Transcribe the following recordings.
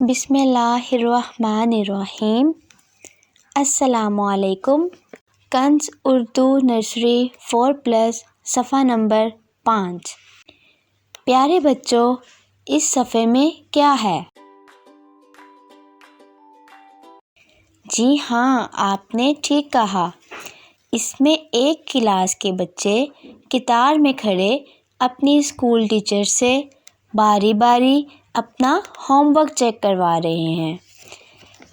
بسم اللہ الرحمن الرحیم۔ السلام علیکم۔ کنز اردو نرسری 4+ صفحہ نمبر 5۔ پیارے بچوں، اس صفحے میں کیا ہے؟ جی ہاں، آپ نے ٹھیک کہا۔ اس میں ایک کلاس کے بچے قطار میں کھڑے اپنی اسکول ٹیچر سے باری باری اپنا ہوم ورک چیک کروا رہے ہیں۔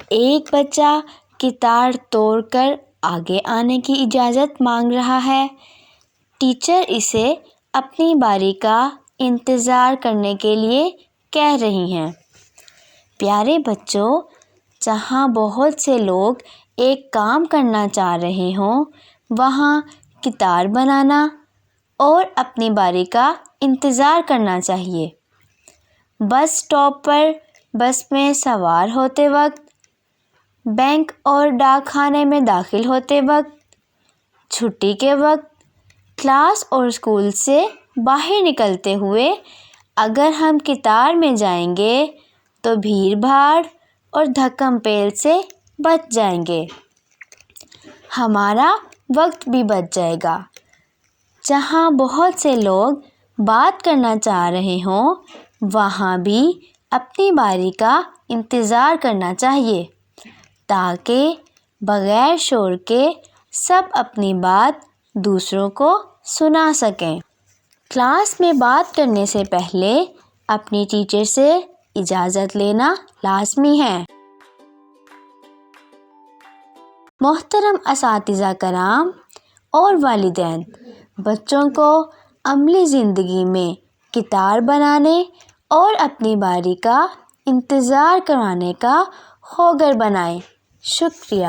ایک بچہ قطار توڑ کر آگے آنے کی اجازت مانگ رہا ہے۔ ٹیچر اسے اپنی باری کا انتظار کرنے کے لیے کہہ رہی ہیں۔ پیارے بچوں، جہاں بہت سے لوگ ایک کام کرنا چاہ رہے ہوں، وہاں قطار بنانا اور اپنی باری کا انتظار کرنا چاہیے۔ بس اسٹاپ پر بس میں سوار ہوتے وقت، بینک اور ڈاک خانے میں داخل ہوتے وقت، چھٹی کے وقت، کلاس اور اسکول سے باہر نکلتے ہوئے اگر ہم قطار میں جائیں گے تو بھیڑ بھاڑ اور دھکم پیر سے بچ جائیں گے۔ ہمارا وقت بھی بچ جائے گا۔ جہاں بہت سے لوگ بات کرنا چاہ رہے ہوں، وہاں بھی اپنی باری کا انتظار کرنا چاہیے تاکہ بغیر شور کے سب اپنی بات دوسروں کو سنا سکیں۔ کلاس میں بات کرنے سے پہلے اپنی ٹیچر سے اجازت لینا لازمی ہے۔ محترم اساتذہ کرام اور والدین، بچوں کو عملی زندگی میں قطار بنانے اور اپنی باری کا انتظار کروانے کا خوگر بنائیں۔ شکریہ۔